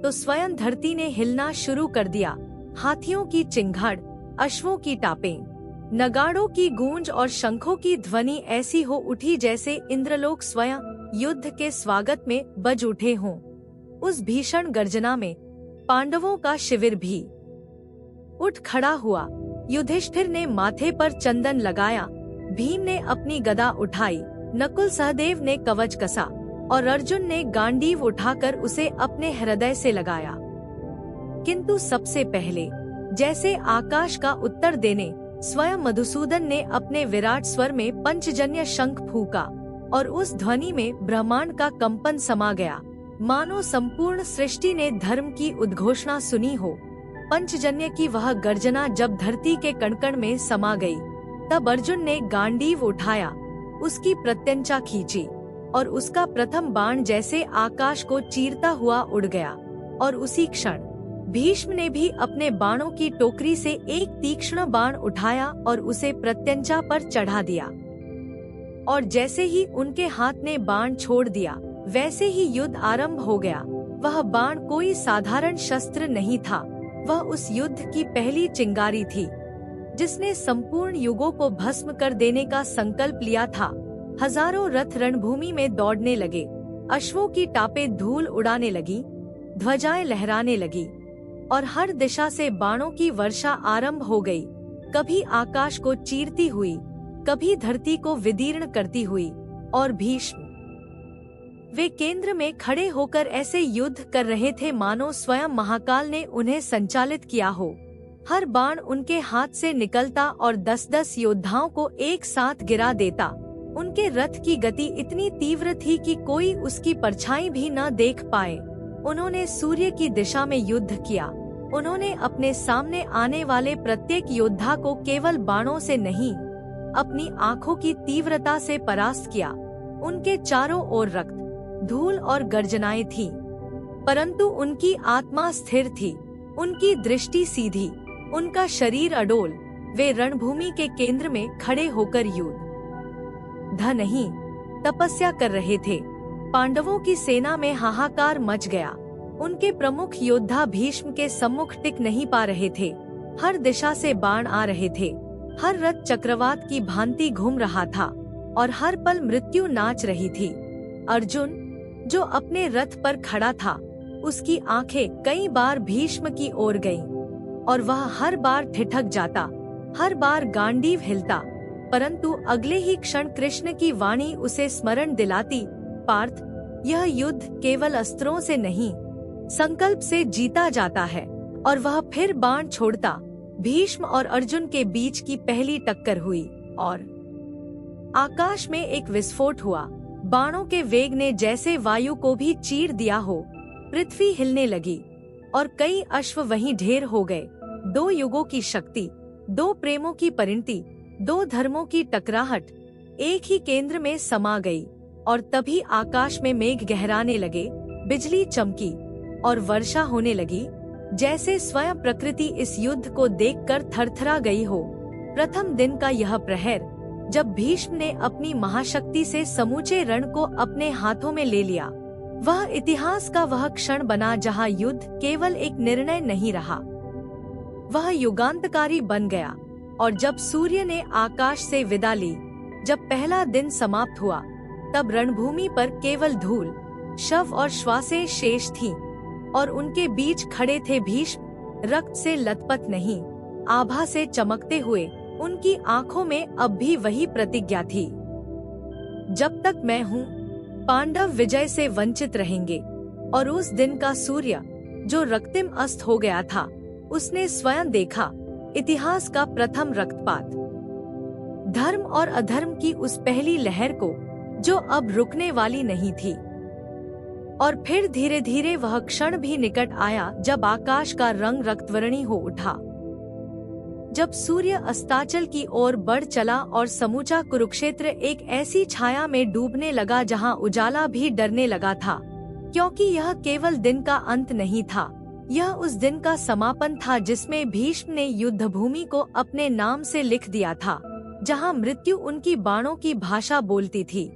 तो स्वयं धरती ने हिलना शुरू कर दिया। हाथियों की चिंगाड़, अश्वों की टापें, नगाड़ों की गूंज और शंखों की ध्वनि ऐसी हो उठी जैसे इंद्रलोक स्वयं युद्ध के स्वागत में बज उठे हों। उस भीषण गर्जना में पांडवों का शिविर भी उठ खड़ा हुआ। युधिष्ठिर ने माथे पर चंदन लगाया, भीम ने अपनी गदा उठाई, नकुल सहदेव ने कवच कसा और अर्जुन ने गांडीव उठाकर उसे अपने हृदय से लगाया। किंतु सबसे पहले, जैसे आकाश का उत्तर देने, स्वयं मधुसूदन ने अपने विराट स्वर में पंचजन्य शंख फूंका और उस ध्वनि में ब्रह्मांड का कंपन समा गया, मानो संपूर्ण सृष्टि ने धर्म की उद्घोषणा सुनी हो। पंचजन्य की वह गर्जना जब धरती के कणकण में समा गई, तब अर्जुन ने गांडीव उठाया, उसकी प्रत्यंचा खींची और उसका प्रथम बाण जैसे आकाश को चीरता हुआ उड़ गया। और उसी क्षण भीष्म ने भी अपने बाणों की टोकरी से एक तीक्ष्ण बाण उठाया और उसे प्रत्यंचा पर चढ़ा दिया। और जैसे ही उनके हाथ ने बाण छोड़ दिया, वैसे ही युद्ध आरंभ हो गया। वह बाण कोई साधारण शस्त्र नहीं था, वह उस युद्ध की पहली चिंगारी थी, जिसने संपूर्ण युगों को भस्म कर देने का संकल्प लिया था। हजारों रथ रणभूमि में दौड़ने लगे, अश्वों की टापें धूल उड़ाने लगी, ध्वजाएं लहराने लगी और हर दिशा से बाणों की वर्षा आरंभ हो गई, कभी आकाश को चीरती हुई, कभी धरती को विदीर्ण करती हुई। और भीष्म, वे केंद्र में खड़े होकर ऐसे युद्ध कर रहे थे मानो स्वयं महाकाल ने उन्हें संचालित किया हो। हर बाण उनके हाथ से निकलता और 10-10 योद्धाओं को एक साथ गिरा देता। उनके रथ की गति इतनी तीव्र थी कि कोई उसकी परछाई भी न देख पाए। उन्होंने सूर्य की दिशा में युद्ध किया। उन्होंने अपने सामने आने वाले प्रत्येक योद्धा को केवल बाणों से नहीं, अपनी आंखों की तीव्रता से परास्त किया। उनके चारों ओर रक्त, धूल और गर्जनाएं थीं, परंतु उनकी आत्मा स्थिर थी, उनकी दृष्टि सीधी, उनका शरीर अडोल। वे रणभूमि के केंद्र में खड़े होकर युद्ध नहीं, तपस्या कर रहे थे। पांडवों की सेना में हाहाकार मच गया। उनके प्रमुख योद्धा भीष्म के सम्मुख टिक नहीं पा रहे थे। हर दिशा से बाण आ रहे थे, हर रथ चक्रवात की भांति घूम रहा था और हर पल मृत्यु नाच रही थी। अर्जुन, जो अपने रथ पर खड़ा था, उसकी आंखें कई बार भीष्म की ओर गईं और वह हर बार ठिठक जाता, हर बार गांडीव हिलता, परंतु अगले ही क्षण कृष्ण की वाणी उसे स्मरण दिलाती, पार्थ, यह युद्ध केवल अस्त्रों से नहीं, संकल्प से जीता जाता है। और वह फिर बाण छोड़ता। भीष्म और अर्जुन के बीच की पहली टक्कर हुई और आकाश में एक विस्फोट हुआ। बाणों के वेग ने जैसे वायु को भी चीर दिया हो। पृथ्वी हिलने लगी और कई अश्व वहीं ढेर हो गए। दो युगों की शक्ति, दो प्रेमों की परिणति, दो धर्मों की टकराहट एक ही केंद्र में समा गई। और तभी आकाश में मेघ गहराने लगे, बिजली चमकी और वर्षा होने लगी, जैसे स्वयं प्रकृति इस युद्ध को देखकर थरथरा गई हो। प्रथम दिन का यह प्रहर, जब भीष्म ने अपनी महाशक्ति से समूचे रण को अपने हाथों में ले लिया, वह इतिहास का वह क्षण बना जहां युद्ध केवल एक निर्णय नहीं रहा, वह युगांतकारी बन गया। और जब सूर्य ने आकाश से विदा ली, जब पहला दिन समाप्त हुआ, तब रणभूमि पर केवल धूल, शव और श्वासें शेष थीं और उनके बीच खड़े थे भीष्म, रक्त से लथपथ नहीं, आभा से चमकते हुए। उनकी आंखों में अब भी वही प्रतिज्ञा थी, जब तक मैं हूँ, पांडव विजय से वंचित रहेंगे। और उस दिन का सूर्य, जो रक्तिम अस्त हो गया था, उसने स्वयं देखा इतिहास का प्रथम रक्तपात। धर्म और अधर्म की उस पहली लहर को जो अब रुकने वाली नहीं थी। और फिर धीरे धीरे वह क्षण भी निकट आया जब आकाश का रंग रक्तवर्णी हो उठा, जब सूर्य अस्ताचल की ओर बढ़ चला और समूचा कुरुक्षेत्र एक ऐसी छाया में डूबने लगा जहां उजाला भी डरने लगा था, क्योंकि यह केवल दिन का अंत नहीं था, यह उस दिन का समापन था जिसमें भीष्म ने युद्ध भूमि को अपने नाम से लिख दिया था, जहां मृत्यु उनकी बाणों की भाषा बोलती थी,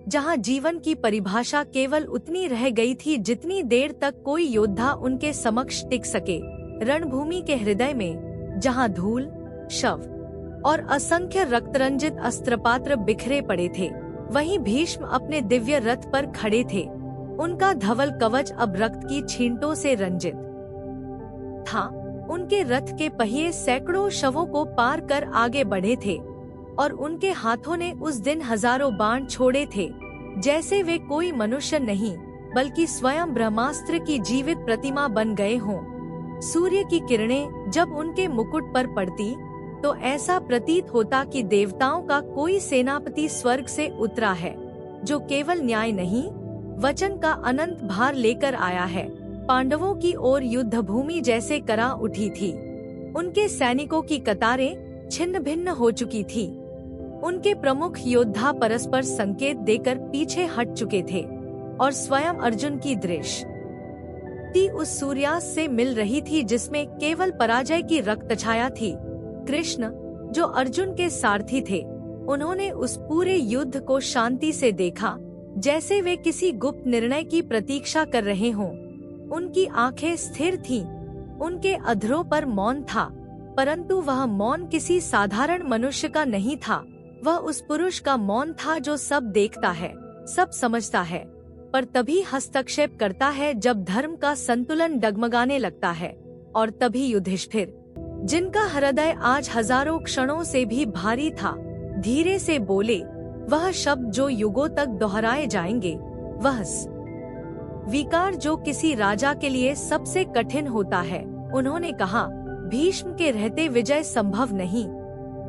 जहां जीवन की परिभाषा केवल उतनी रह गई थी जितनी देर तक कोई योद्धा उनके समक्ष टिक सके। रणभूमि के हृदय में जहां धूल, शव और असंख्य रक्तरंजित अस्त्रपात्र बिखरे पड़े थे, वहीं भीष्म अपने दिव्य रथ पर खड़े थे। उनका धवल कवच अब रक्त की छींटों से रंजित था। उनके रथ के पहिए सैकड़ों शवों को पार कर आगे बढ़े थे और उनके हाथों ने उस दिन हजारों बाण छोड़े थे, जैसे वे कोई मनुष्य नहीं बल्कि स्वयं ब्रह्मास्त्र की जीवित प्रतिमा बन गए हों। सूर्य की किरणें जब उनके मुकुट पर पड़ती तो ऐसा प्रतीत होता कि देवताओं का कोई सेनापति स्वर्ग से उतरा है, जो केवल न्याय नहीं वचन का अनंत भार लेकर आया है। पांडवों की ओर युद्ध भूमि जैसे करा उठी थी। उनके सैनिकों की कतारें छिन्न भिन्न हो चुकी थी। उनके प्रमुख योद्धा परस्पर संकेत देकर पीछे हट चुके थे और स्वयं अर्जुन की दृष्टि उस सूर्यास्त से मिल रही थी जिसमें केवल पराजय की रक्तछाया थी। कृष्ण, जो अर्जुन के सारथी थे, उन्होंने उस पूरे युद्ध को शांति से देखा, जैसे वे किसी गुप्त निर्णय की प्रतीक्षा कर रहे हों। उनकी आंखें स्थिर थीं, उनके अधरों पर मौन था, परंतु वह मौन किसी साधारण मनुष्य का नहीं था। वह उस पुरुष का मौन था जो सब देखता है, सब समझता है, पर तभी हस्तक्षेप करता है जब धर्म का संतुलन डगमगाने लगता है। और तभी युधिष्ठिर, जिनका हृदय आज हजारों क्षणों से भी भारी था, धीरे से बोले, वह शब्द जो युगों तक दोहराए जाएंगे, वह विकार जो किसी राजा के लिए सबसे कठिन होता है। उन्होंने कहा, भीष्म के रहते विजय संभव नहीं।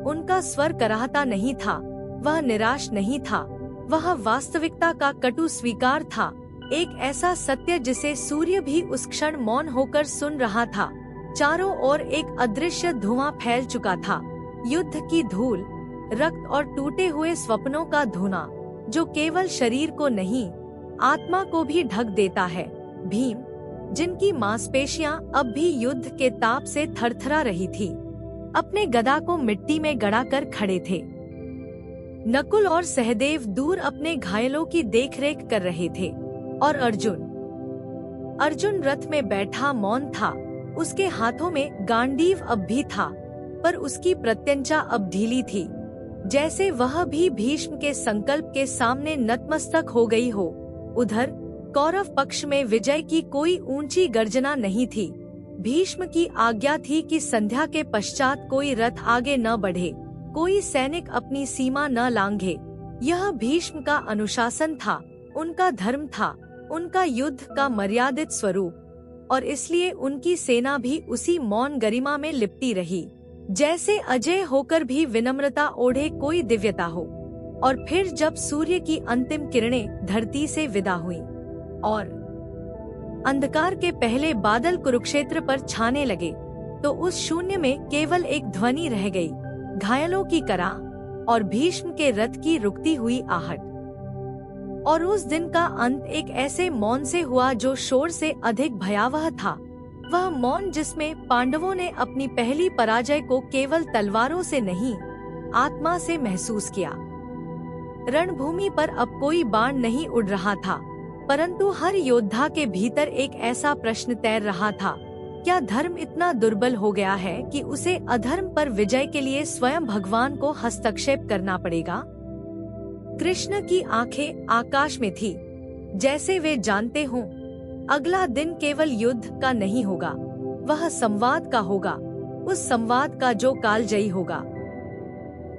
उनका स्वर कराहता नहीं था, वह निराश नहीं था, वह वास्तविकता का कटु स्वीकार था, एक ऐसा सत्य जिसे सूर्य भी उस क्षण मौन होकर सुन रहा था। चारों ओर एक अदृश्य धुआं फैल चुका था, युद्ध की धूल, रक्त और टूटे हुए स्वप्नों का धुआं, जो केवल शरीर को नहीं आत्मा को भी ढक देता है। भीम, जिनकी मांसपेशियां अब भी युद्ध के ताप से थरथरा रही थी, अपने गदा को मिट्टी में गड़ाकर खड़े थे। नकुल और सहदेव दूर अपने घायलों की देखरेख कर रहे थे और अर्जुन रथ में बैठा मौन था। उसके हाथों में गांडीव अब भी था, पर उसकी प्रत्यंचा अब ढीली थी, जैसे वह भी भीष्म के संकल्प के सामने नतमस्तक हो गई हो। उधर कौरव पक्ष में विजय की कोई ऊंची गर्जना नहीं थी। भीष्म की आज्ञा थी कि संध्या के पश्चात कोई रथ आगे न बढ़े, कोई सैनिक अपनी सीमा न लांघे। यह भीष्म का अनुशासन था, उनका धर्म था, उनका युद्ध का मर्यादित स्वरूप, और इसलिए उनकी सेना भी उसी मौन गरिमा में लिपटी रही, जैसे अजय होकर भी विनम्रता ओढ़े कोई दिव्यता हो। और फिर जब सूर्य की अंतिम किरणें धरती से विदा हुईं और अंधकार के पहले बादल कुरुक्षेत्र पर छाने लगे, तो उस शून्य में केवल एक ध्वनि रह गई, घायलों की कराह और भीष्म के रथ की रुकती हुई आहट। और उस दिन का अंत एक ऐसे मौन से हुआ जो शोर से अधिक भयावह था। वह मौन जिसमें पांडवों ने अपनी पहली पराजय को केवल तलवारों से नहीं, आत्मा से महसूस किया। रणभूमि पर अब कोई बाण नहीं उड़ रहा था, परंतु हर योद्धा के भीतर एक ऐसा प्रश्न तैर रहा था, क्या धर्म इतना दुर्बल हो गया है कि उसे अधर्म पर विजय के लिए स्वयं भगवान को हस्तक्षेप करना पड़ेगा? कृष्ण की आंखें आकाश में थी, जैसे वे जानते हों, अगला दिन केवल युद्ध का नहीं होगा, वह संवाद का होगा, उस संवाद का जो कालजयी होगा।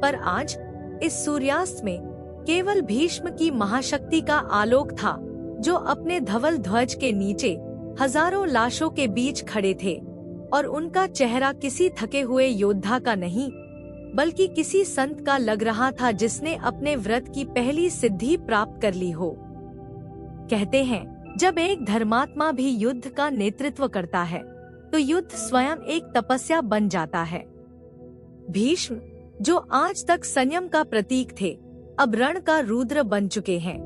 पर आज इस सूर्यास्त में केवल भीष्म की महाशक्ति का आलोक था, जो अपने धवल ध्वज के नीचे हजारों लाशों के बीच खड़े थे, और उनका चेहरा किसी थके हुए योद्धा का नहीं, बल्कि किसी संत का लग रहा था जिसने अपने व्रत की पहली सिद्धि प्राप्त कर ली हो। कहते हैं, जब एक धर्मात्मा भी युद्ध का नेतृत्व करता है तो युद्ध स्वयं एक तपस्या बन जाता है। भीष्म, जो आज तक संयम का प्रतीक थे, अब रण का रुद्र बन चुके हैं।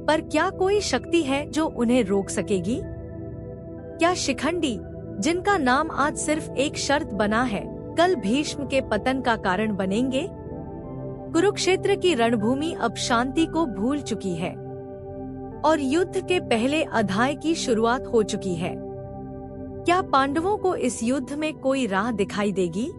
पर क्या कोई शक्ति है जो उन्हें रोक सकेगी? क्या शिखंडी, जिनका नाम आज सिर्फ एक शर्त बना है, कल भीष्म के पतन का कारण बनेंगे? कुरुक्षेत्र की रणभूमि अब शांति को भूल चुकी है और युद्ध के पहले अध्याय की शुरुआत हो चुकी है। क्या पांडवों को इस युद्ध में कोई राह दिखाई देगी?